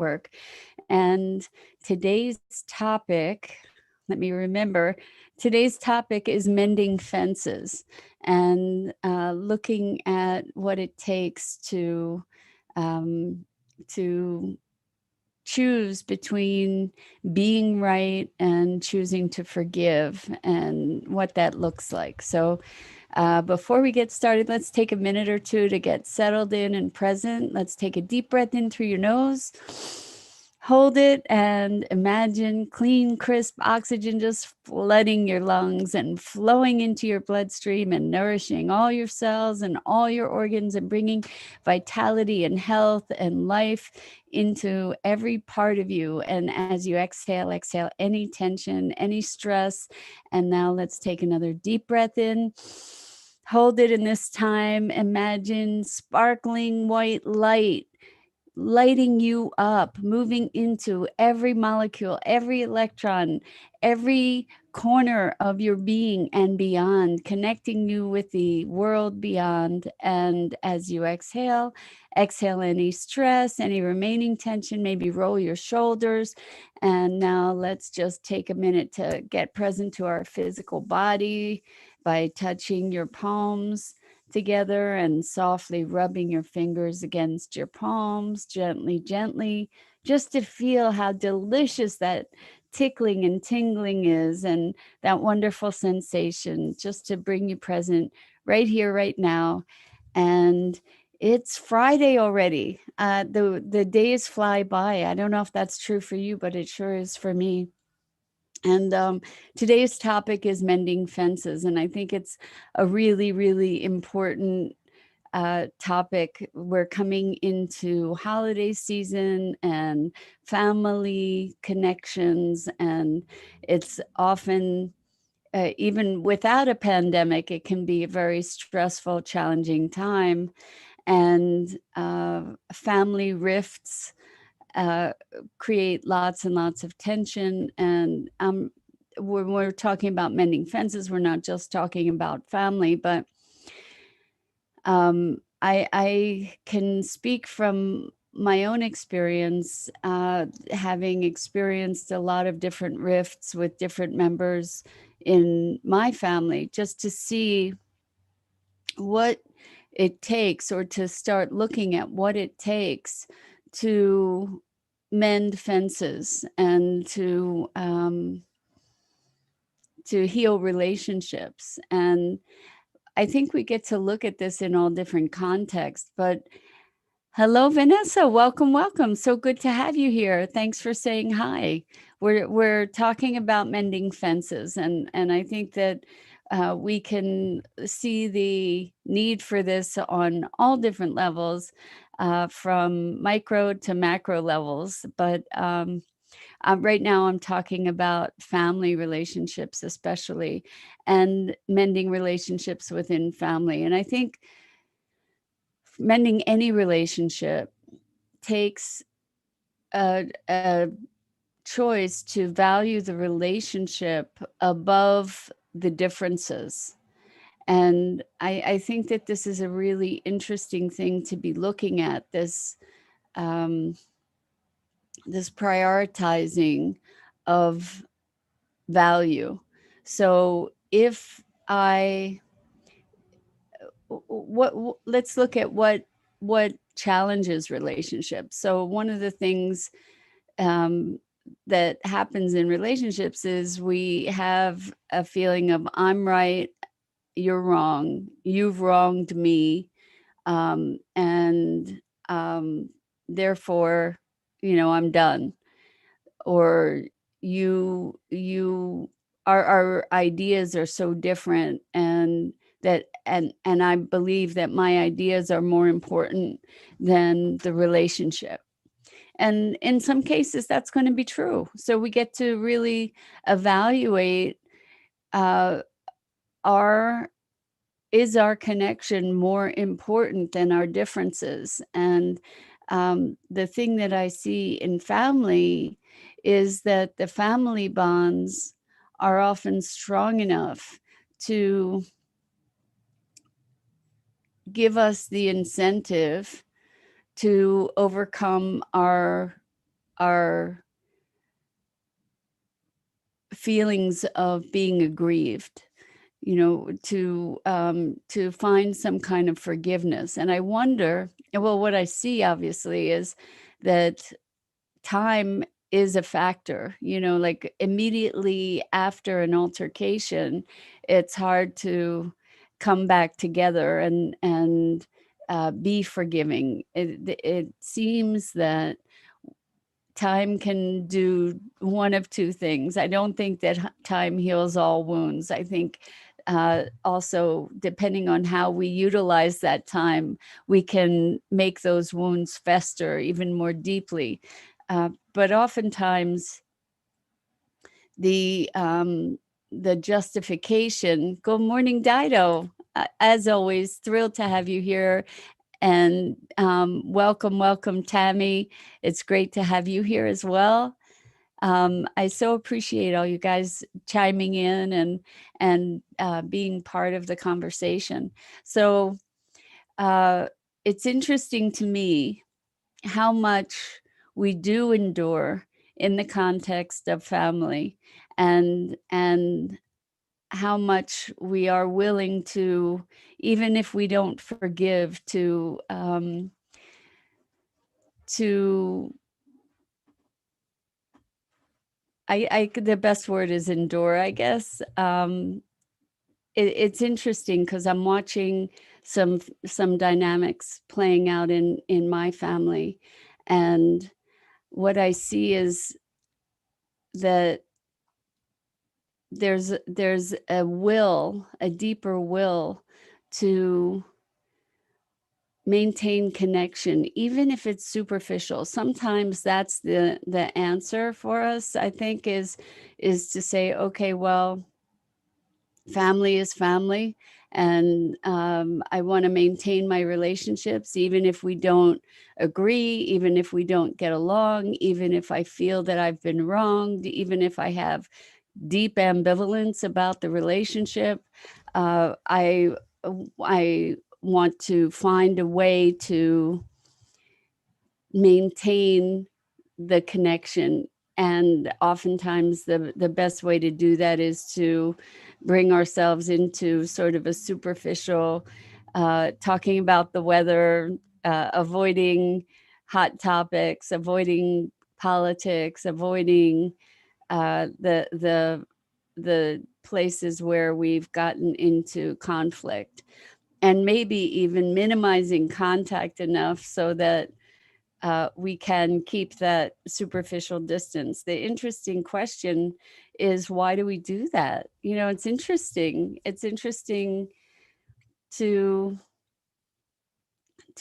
Network. And today's topic, let me remember, today's topic is mending fences and looking at what it takes um, to choose between being right and choosing to forgive and what that looks like. So before we get started, let's take a minute or two to get settled in and present. Let's take a deep breath in through your nose. Hold it and imagine clean, crisp oxygen just flooding your lungs and flowing into your bloodstream and nourishing all your cells and all your organs and bringing vitality and health and life into every part of you. And as you exhale any tension, any stress. And now let's take another deep breath in. Hold it, in this time, imagine sparkling white light lighting you up, moving into every molecule, every electron, every corner of your being and beyond, connecting you with the world beyond. And as you exhale any stress, any remaining tension, maybe roll your shoulders. And now let's just take a minute to get present to our physical body by touching your palms together and softly rubbing your fingers against your palms, gently, just to feel how delicious that tickling and tingling is, and that wonderful sensation, just to bring you present right here, right now. And it's Friday already. The days fly by. I don't know if that's true for you, but it sure is for me. And today's topic is mending fences. And I think it's a really, really important topic. We're coming into holiday season and family connections. And it's often, even without a pandemic, it can be a very stressful, challenging time. And family rifts uh, create lots and lots of tension. And when we're talking about mending fences, we're not just talking about family, but I can speak from my own experience, having experienced a lot of different rifts with different members in my family, just to see what it takes, or to start looking at what it takes to mend fences and to heal relationships. And I think we get to look at this in all different contexts. But hello, Vanessa. Welcome, welcome. So good to have you here. Thanks for saying hi. We're talking about mending fences, and I think that we can see the need for this on all different levels, from micro to macro levels. But right now, I'm talking about family relationships, especially, and mending relationships within family. And I think mending any relationship takes a choice to value the relationship above the differences. And I think that this is a really interesting thing to be looking at, um, this prioritizing of value. So if I let's look at what challenges relationships. So one of the things um, that happens in relationships is we have a feeling of I'm right, you're wrong, you've wronged me, and therefore, I'm done. Or you our ideas are so different, and I believe that my ideas are more important than the relationship. And in some cases that's going to be true. So we get to really evaluate, uh, our is our connection more important than our differences? And the thing that I see in family is that the family bonds are often strong enough to give us the incentive to overcome our our feelings of being aggrieved, to find some kind of forgiveness. And I wonder, well, what I see obviously is that time is a factor, like immediately after an altercation, it's hard to come back together and be forgiving. It seems that time can do one of two things. I don't think that time heals all wounds. I think also, depending on how we utilize that time, we can make those wounds fester even more deeply. But oftentimes, the justification. Good morning, Dido. As always, thrilled to have you here. And welcome, Tammy. It's great to have you here as well. I so appreciate all you guys chiming in and being part of the conversation. So it's interesting to me how much we do endure in the context of family, and how much we are willing to, even if we don't forgive, to the best word is endure, I guess. It's interesting because I'm watching some dynamics playing out in my family, and what I see is that there's a deeper will to maintain connection, even if it's superficial. Sometimes that's the answer for us, I think, is to say, okay, well, family is family, and I want to maintain my relationships, even if we don't agree, even if we don't get along, even if I feel that I've been wronged, even if I have deep ambivalence about the relationship. I want to find a way to maintain the connection. And oftentimes the best way to do that is to bring ourselves into sort of a superficial, talking about the weather, avoiding hot topics, avoiding politics, avoiding the places where we've gotten into conflict, and maybe even minimizing contact enough so that we can keep that superficial distance. The interesting question is, why do we do that? It's interesting. It's interesting to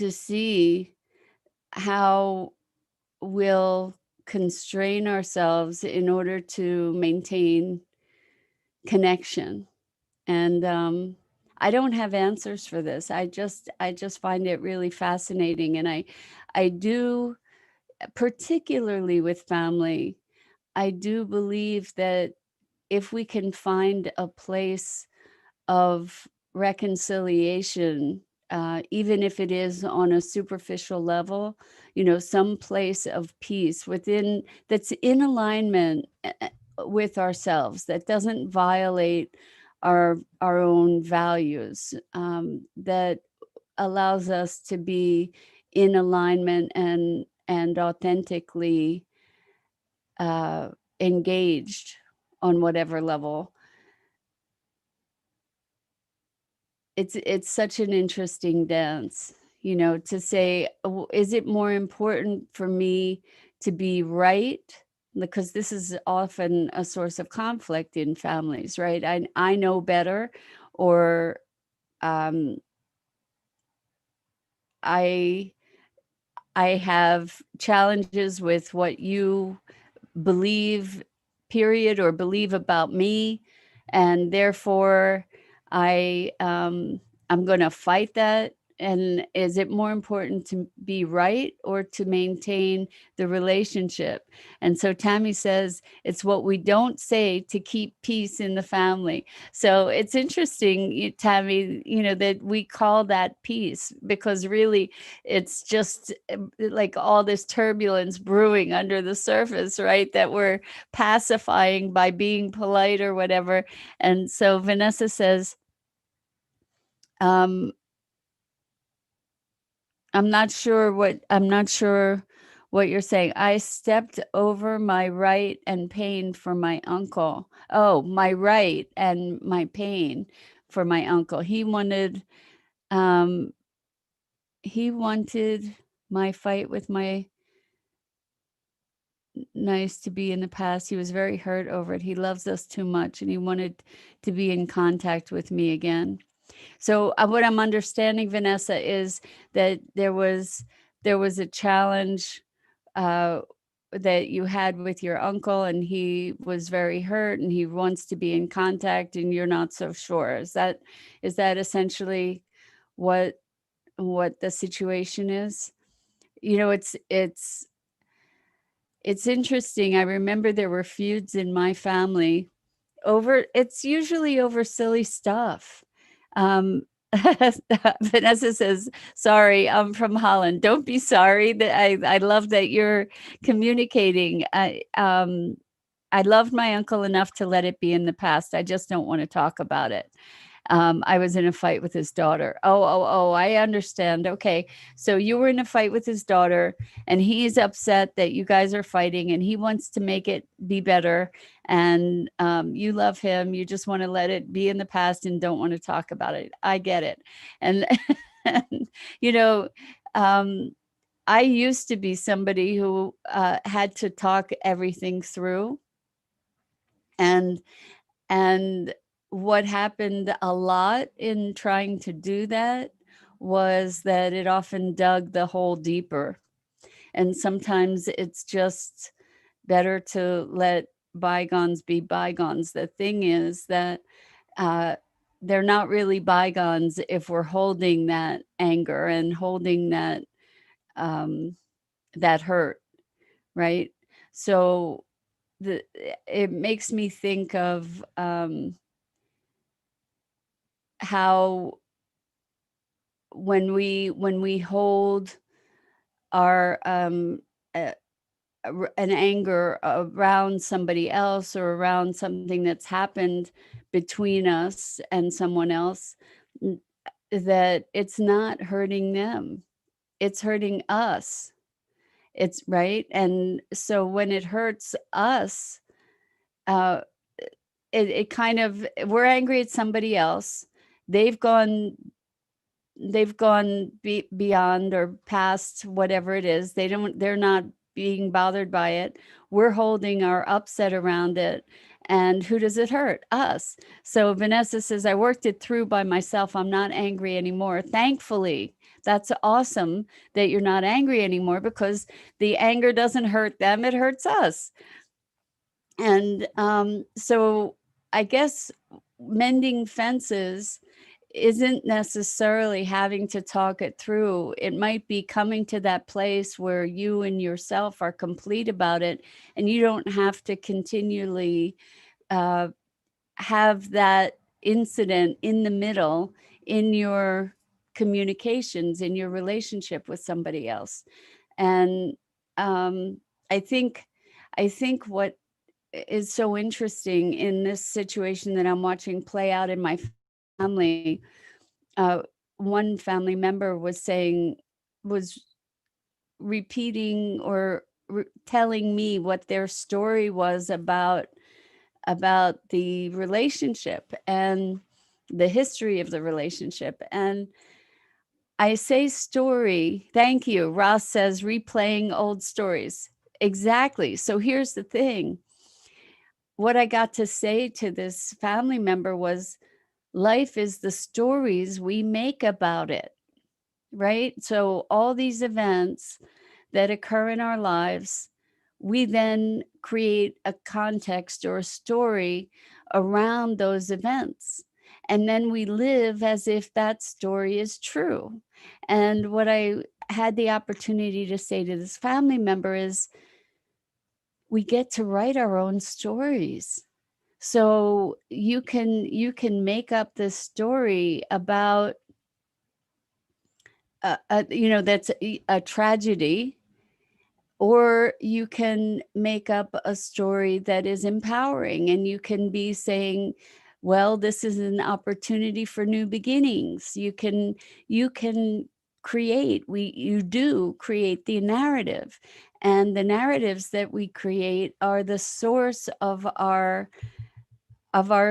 see how we'll constrain ourselves in order to maintain connection. And I don't have answers for this. I just find it really fascinating. And I do, particularly with family, I do believe that if we can find a place of reconciliation, even if it is on a superficial level, some place of peace within, that's in alignment with ourselves, that doesn't violate our own values, that allows us to be in alignment and authentically engaged on whatever level. It's such an interesting dance, to say, is it more important for me to be right? Because this is often a source of conflict in families, right? I know better, or um, I have challenges with what you believe, period, or believe about me, and therefore I'm going to fight that. and is it more important to be right or to maintain the relationship? And so Tammy says it's what we don't say to keep peace in the family. So it's interesting, Tammy, that we call that peace, because really it's just like all this turbulence brewing under the surface, right? That we're pacifying by being polite or whatever. And so Vanessa says, um, I'm not sure what you're saying. I stepped over my right and pain for my uncle. Oh, my right and my pain for my uncle. Um he wanted my fight with my nice to be in the past. He was very hurt over it. He loves us too much and he wanted to be in contact with me again. So what I'm understanding, Vanessa, is that there was a challenge uh, that you had with your uncle, and he was very hurt, and he wants to be in contact, and you're not so sure. Is that essentially what the situation is? It's interesting. I remember there were feuds in my family it's usually over silly stuff. Um, Vanessa says, sorry, I'm from Holland. Don't be sorry. That I love that you're communicating. I loved my uncle enough to let it be in the past. I just don't want to talk about it. I was in a fight with his daughter. Oh, I understand. Okay. So you were in a fight with his daughter, and he's upset that you guys are fighting, and he wants to make it be better. And you love him. You just want to let it be in the past and don't want to talk about it. I get it. And, and you know, um, I used to be somebody who had to talk everything through. And and what happened a lot in trying to do that was that it often dug the hole deeper. And sometimes it's just better to let bygones be bygones. The thing is that uh, they're not really bygones if we're holding that anger and holding um, that hurt, right? So it makes me think of how when we hold our uh, an anger around somebody else or around something that's happened between us and someone else, that it's not hurting them, it's hurting us. It's right. And so when it hurts us, uh it kind of, we're angry at somebody else. They've gone beyond or past whatever it is. They're not being bothered by it. We're holding our upset around it. And who does it hurt? Us. So Vanessa says, I worked it through by myself. I'm not angry anymore. Thankfully, that's awesome that you're not angry anymore, because the anger doesn't hurt them, it hurts us. And so I guess mending fences isn't necessarily having to talk it through. It might be coming to that place where you and yourself are complete about it, and you don't have to continually have that incident in the middle in your communications, in your relationship with somebody else. And um, I think what is so interesting in this situation that I'm watching play out in my family, uh, one family member was repeating or telling me what their story was about the relationship and the history of the relationship. And I say story. Thank you. Ross says replaying old stories. Exactly. So here's the thing. What I got to say to this family member was, life is the stories we make about it, right? So all these events that occur in our lives, we then create a context or a story around those events. And then we live as if that story is true. And what I had the opportunity to say to this family member is, we get to write our own stories. So you can make up this story about that's a tragedy, or you can make up a story that is empowering, and you can be saying, well, this is an opportunity for new beginnings. You can create, you do create the narrative, and the narratives that we create are the source of our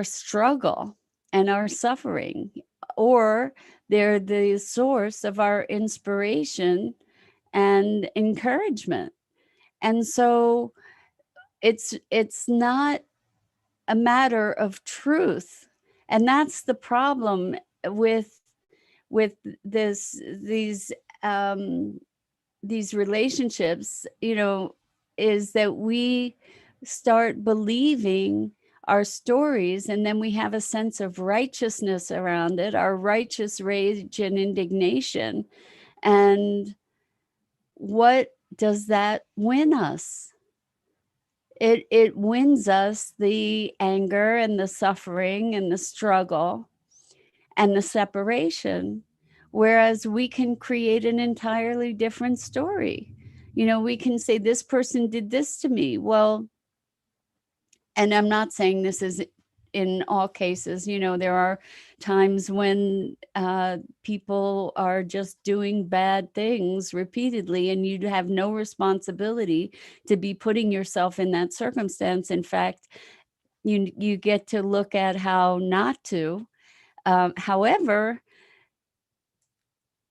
struggle and our suffering, or they're the source of our inspiration and encouragement. And so it's not a matter of truth. And that's the problem with with this um these relationships, is that we start believing our stories, and then we have a sense of righteousness around it, our righteous rage and indignation. And what does that win us? It wins us the anger and the suffering and the struggle and the separation, whereas we can create an entirely different story. We can say, this person did this to me. Well, and I'm not saying this is in all cases. There are times when people are just doing bad things repeatedly, and you have no responsibility to be putting yourself in that circumstance. In fact, you get to look at how not to. However,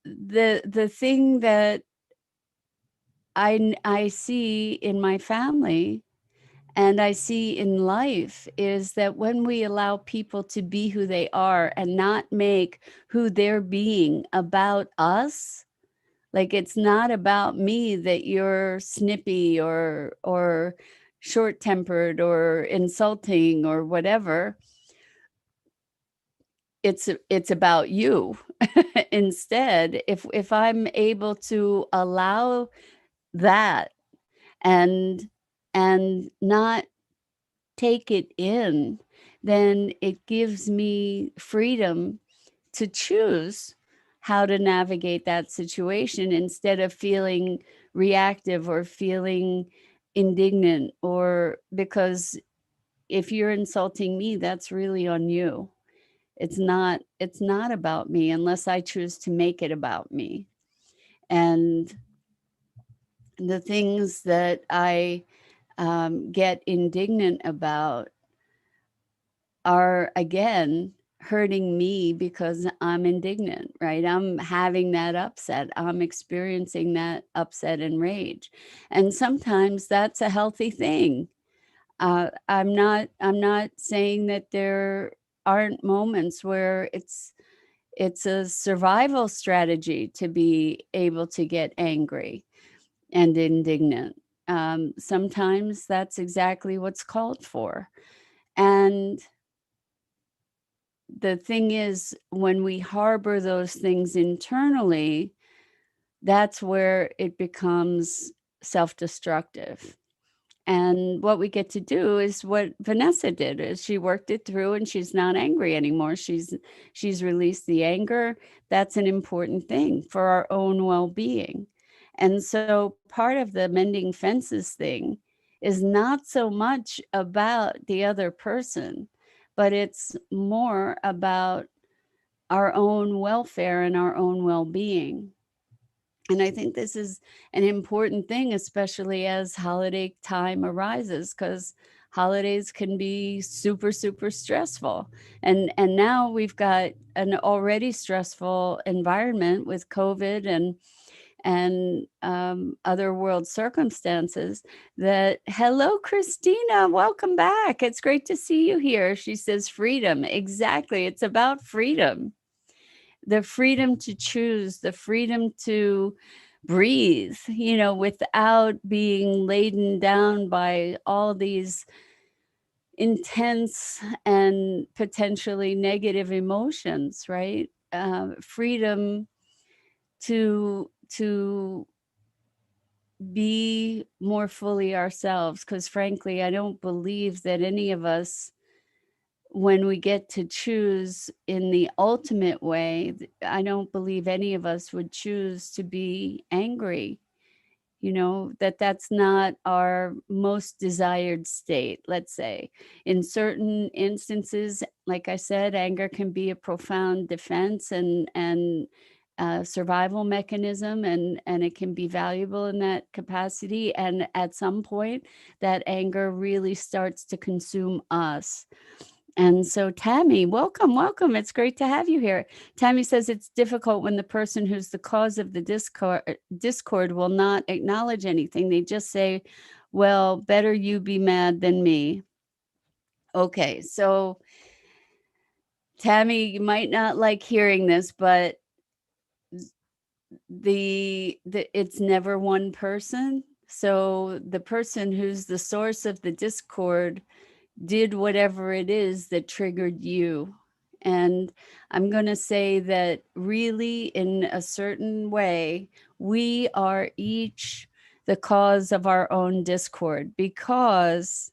the thing that I see in my family and I see in life is that when we allow people to be who they are and not make who they're being about us, like, it's not about me that you're snippy or short-tempered or insulting or whatever. It's about you. Instead, if I'm able to allow that and not take it in, then it gives me freedom to choose how to navigate that situation, instead of feeling reactive or feeling indignant, or because if you're insulting me, that's really on you. It's not about me unless I choose to make it about me. And the things that I get indignant about are, again, hurting me because I'm indignant, right? I'm having that upset. I'm experiencing that upset and rage. And sometimes that's a healthy thing. I'm not saying that there aren't moments where it's a survival strategy to be able to get angry and indignant. Sometimes that's exactly what's called for. And the thing is, when we harbor those things internally, that's where it becomes self-destructive. And what we get to do is what Vanessa did, is she worked it through, and she's not angry anymore. She's released the anger. That's an important thing for our own well-being. And so part of the mending fences thing is not so much about the other person, but it's more about our own welfare and our own well-being. And I think this is an important thing, especially as holiday time arises, because holidays can be super, super stressful. And now we've got an already stressful environment with COVID and other world circumstances. That, hello, Christina, welcome back. It's great to see you here. She says freedom. Exactly. It's about freedom. The freedom to choose, the freedom to breathe, without being laden down by all these intense and potentially negative emotions, right? Freedom to be more fully ourselves, because frankly, I don't believe that any of us, when we get to choose in the ultimate way, I don't believe any of us would choose to be angry. That's not our most desired state, let's say. In certain instances, like I said, anger can be a profound defense and survival mechanism, and it can be valuable in that capacity. And at some point, that anger really starts to consume us. And so, Tammy, welcome, welcome. It's great to have you here. Tammy says it's difficult when the person who's the cause of the discord will not acknowledge anything. They just say, well, better you be mad than me. Okay, so Tammy, you might not like hearing this, but it's never one person. So the person who's the source of the discord did whatever it is that triggered you. And I'm going to say that really, in a certain way, we are each the cause of our own discord, because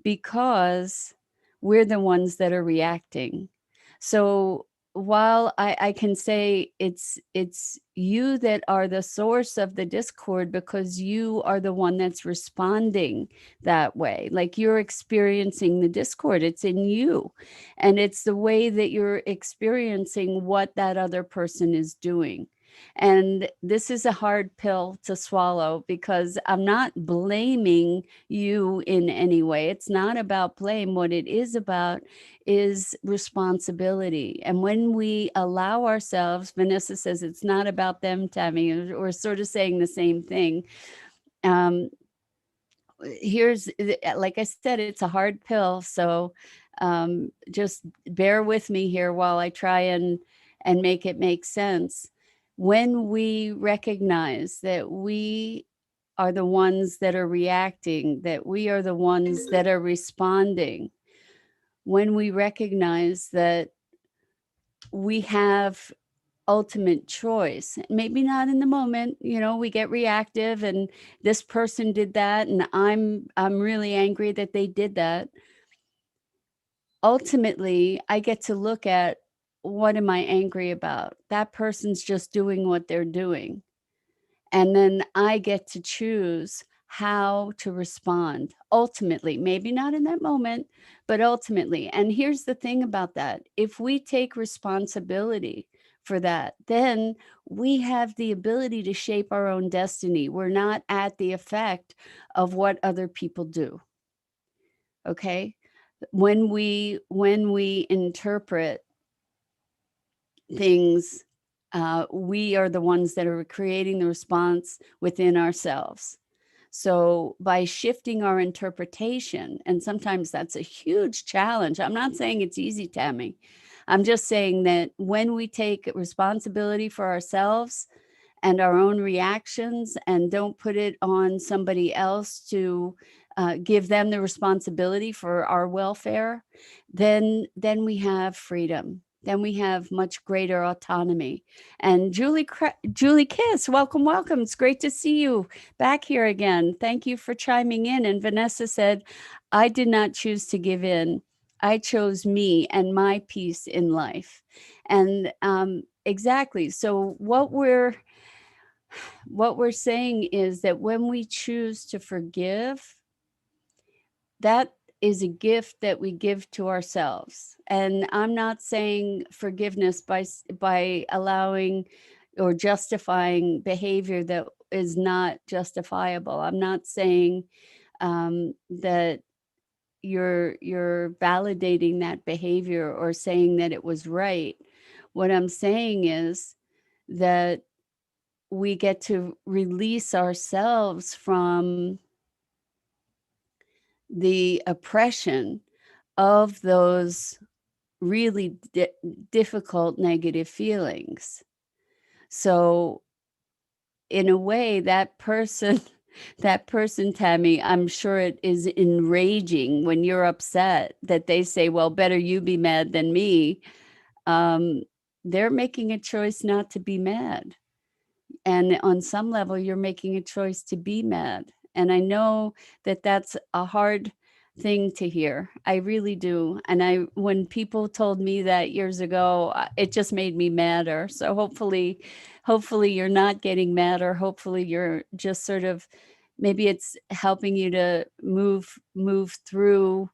we're the ones that are reacting. So while I can say it's you that are the source of the discord, because you are the one that's responding that way, like you're experiencing the discord, it's in you, and it's the way that you're experiencing what that other person is doing. And this is a hard pill to swallow, because I'm not blaming you in any way. It's not about blame. What it is about is responsibility. And when we allow ourselves, Vanessa says it's not about them, Tammy, we're sort of saying the same thing. Here's, like I said, it's a hard pill. So just bear with me here while I try and make it make sense. When we recognize that we are the ones that are reacting, that we are the ones that are responding, when we recognize that we have ultimate choice, maybe not in the moment, we get reactive and this person did that and I'm really angry that they did that. Ultimately, I get to look at, what am I angry about? That person's just doing what they're doing. And then I get to choose how to respond ultimately, maybe not in that moment, but ultimately. And here's the thing about that. If we take responsibility for that, then we have the ability to shape our own destiny. We're not at the effect of what other people do. Okay? When we interpret things, we are the ones that are creating the response within ourselves. So by shifting our interpretation, and sometimes that's a huge challenge. I'm not saying it's easy, Tammy. I'm just saying that when we take responsibility for ourselves and our own reactions and don't put it on somebody else to give them the responsibility for our welfare, then we have freedom. Then we have much greater autonomy. And Julie Kiss, welcome, welcome. It's great to see you back here again. Thank you for chiming in. And Vanessa said, I did not choose to give in. I chose me and my peace in life. And exactly. So what we're saying is that when we choose to forgive, that is a gift that we give to ourselves. And I'm not saying forgiveness by allowing or justifying behavior that is not justifiable. I'm not saying that you're validating that behavior or saying that it was right. What I'm saying is that we get to release ourselves from the oppression of those really difficult negative feelings. So in a way, that person, Tammy, I'm sure it is enraging when you're upset that they say, well, better you be mad than me. They're making a choice not to be mad. and on some level, you're making a choice to be mad. And I know that that's a hard thing to hear. I really do. And when people told me that years ago, it just made me madder. So hopefully you're not getting madder. Hopefully you're just sort of, maybe it's helping you to move through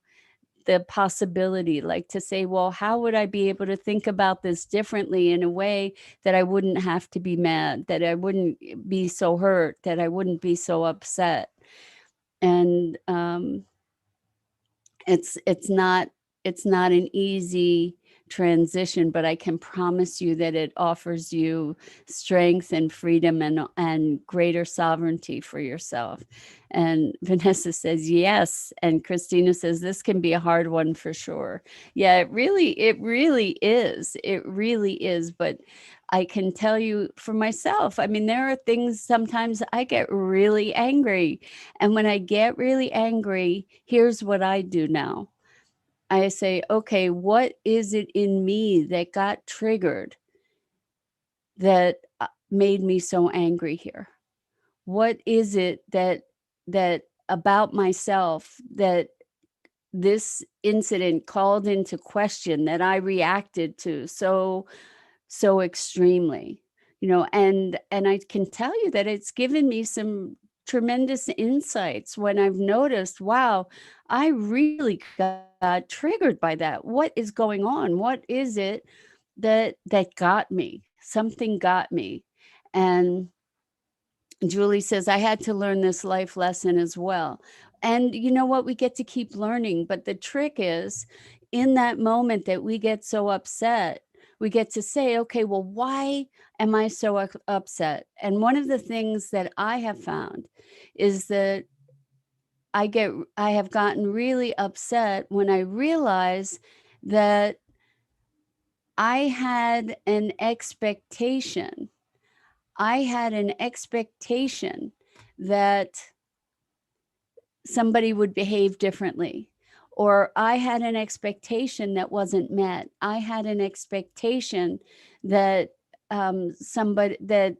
the possibility, like to say, well, how would I be able to think about this differently in a way that I wouldn't have to be mad, that I wouldn't be so hurt, that I wouldn't be so upset. And it's not an easy transition, but I can promise you that it offers you strength and freedom and greater sovereignty for yourself. And Vanessa says yes, and Christina says this can be a hard one for sure. Yeah, it really is. But I can tell you for myself, I mean, there are things sometimes I get really angry, and when I get really angry, here's what I do now. I say, okay, what is it in me that got triggered that made me so angry here? What is it that about myself that this incident called into question, that I reacted to so extremely, and I can tell you that it's given me some tremendous insights when I've noticed, wow, I really got triggered by that. What is going on? What is it that got me? Something got me. And Julie says, I had to learn this life lesson as well. And you know what? We get to keep learning. But the trick is, in that moment that we get so upset, we get to say, okay, well, why am I so upset? And one of the things that I have found is that I have gotten really upset when I realize that I had an expectation. I had an expectation that somebody would behave differently, or I had an expectation that wasn't met. I had an expectation that somebody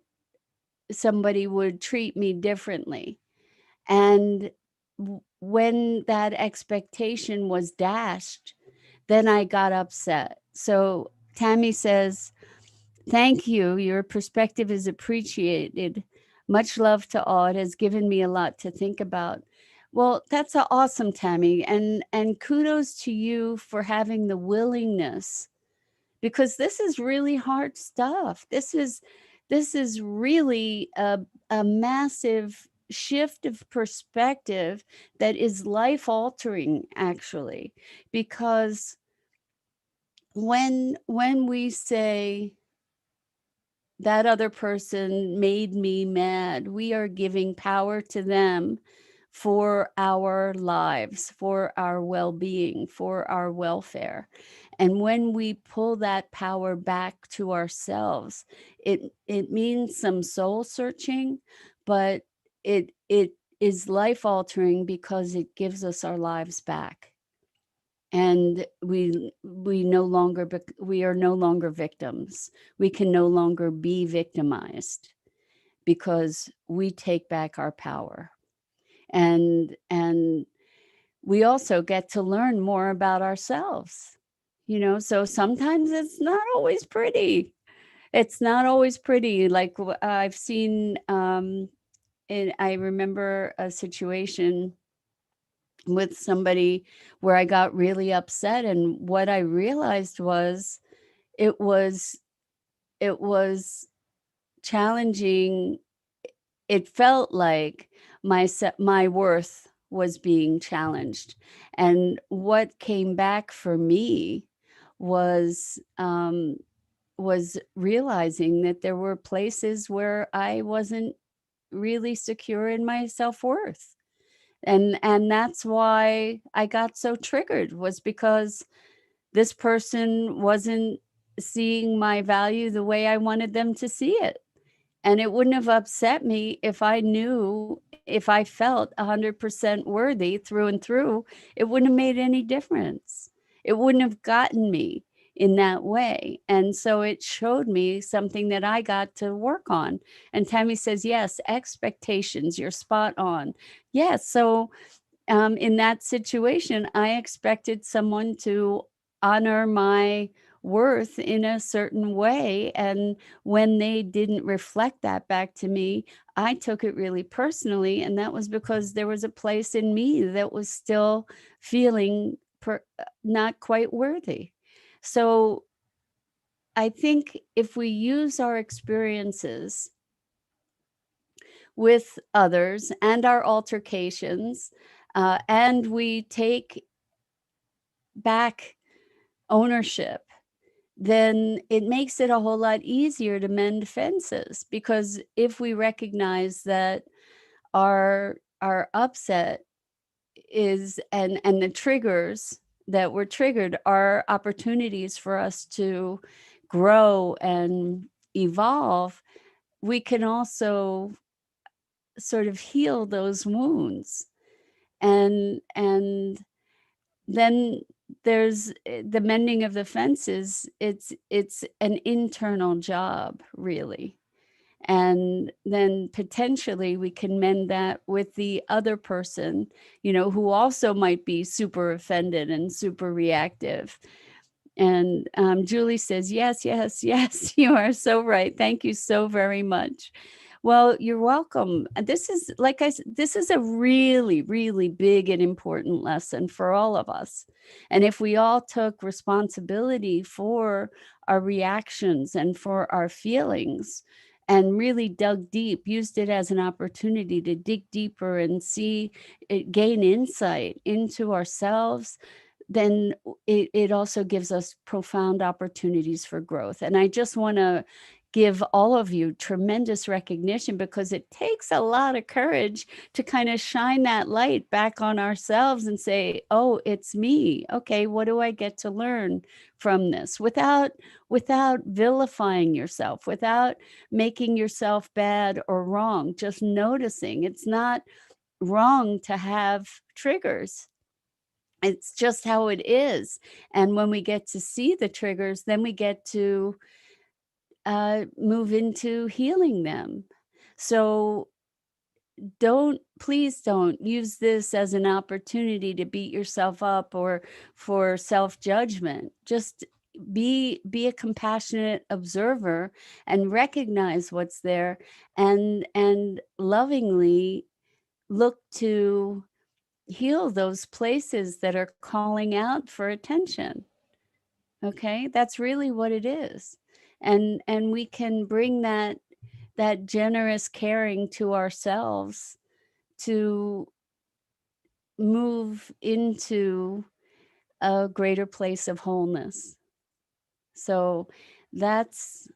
would treat me differently. And when that expectation was dashed, then I got upset. So Tammy says, thank you. Your perspective is appreciated. Much love to all. It has given me a lot to think about. Well, that's awesome, Tammy. And kudos to you for having the willingness, because this is really hard stuff. This is really a massive shift of perspective that is life altering, actually, because when we say that other person made me mad, we are giving power to them for our lives, for our well-being, for our welfare. And when we pull that power back to ourselves, it means some soul searching, but it is life altering because it gives us our lives back. And we are no longer victims. We can no longer be victimized because we take back our power. And we also get to learn more about ourselves. So sometimes it's not always pretty. It's not always pretty. Like I've seen I remember a situation with somebody where I got really upset, and what I realized was it was it was challenging. It felt like my worth was being challenged, and what came back for me was realizing that there were places where I wasn't really secure in my self-worth. And that's why I got so triggered, was because this person wasn't seeing my value the way I wanted them to see it. And it wouldn't have upset me if I felt 100% worthy through and through. It wouldn't have made any difference. It wouldn't have gotten me. in that way. And so it showed me something that I got to work on. And Tammy says, yes, expectations, you're spot on. Yes. So in that situation, I expected someone to honor my worth in a certain way. And when they didn't reflect that back to me, I took it really personally. And that was because there was a place in me that was still feeling not quite worthy. So I think if we use our experiences with others and our altercations, and we take back ownership, then it makes it a whole lot easier to mend fences. Because if we recognize that our upset is and the triggers that were triggered are opportunities for us to grow and evolve, we can also sort of heal those wounds. And then there's the mending of the fences. It's an internal job, really. And then potentially we can mend that with the other person, who also might be super offended and super reactive. And Julie says, yes, yes, yes, you are so right. Thank you so very much. Well, you're welcome. This is, like I said, this is a really, really big and important lesson for all of us. And if we all took responsibility for our reactions and for our feelings and really dug deep, used it as an opportunity to dig deeper and gain insight into ourselves, then it also gives us profound opportunities for growth. And I just want to give all of you tremendous recognition, because it takes a lot of courage to kind of shine that light back on ourselves and say, oh, it's me. Okay, what do I get to learn from this? Without vilifying yourself, without making yourself bad or wrong, just noticing. It's not wrong to have triggers. It's just how it is. And when we get to see the triggers, then we get to move into healing them. So please don't use this as an opportunity to beat yourself up or for self-judgment. Just be a compassionate observer and recognize what's there, and lovingly look to heal those places that are calling out for attention. Okay, that's really what it is. And we can bring that generous caring to ourselves to move into a greater place of wholeness. So that's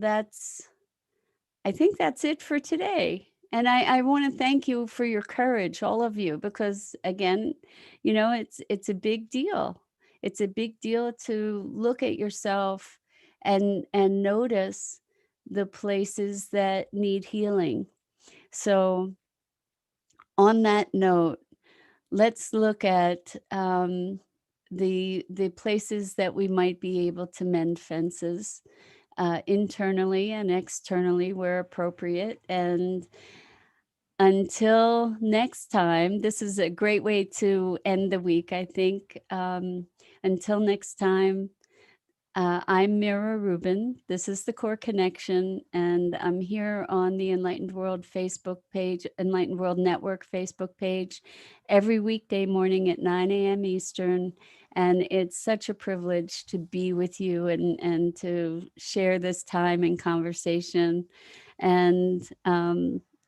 I think that's it for today. And I want to thank you for your courage, all of you, because again, it's a big deal. It's a big deal to look at yourself and notice the places that need healing. So on that note, let's look at the places that we might be able to mend fences internally and externally where appropriate. And until next time, this is a great way to end the week, I think. Until next time, I'm Mira Rubin. This is the Core Connection, and I'm here on the Enlightened World Facebook page, Enlightened World Network Facebook page, every weekday morning at 9 a.m. Eastern. And it's such a privilege to be with you and to share this time and conversation. And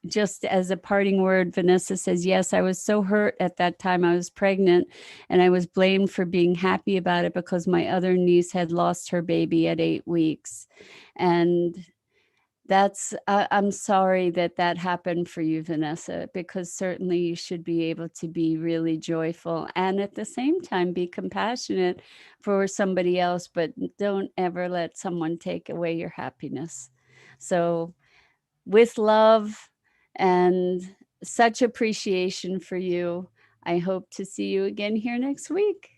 just as a parting word, Vanessa says, yes, I was so hurt at that time. I was pregnant and I was blamed for being happy about it because my other niece had lost her baby at 8 weeks. And I'm sorry that happened for you, Vanessa, because certainly you should be able to be really joyful and at the same time be compassionate for somebody else, but don't ever let someone take away your happiness. So with love and such appreciation for you, I hope to see you again here next week.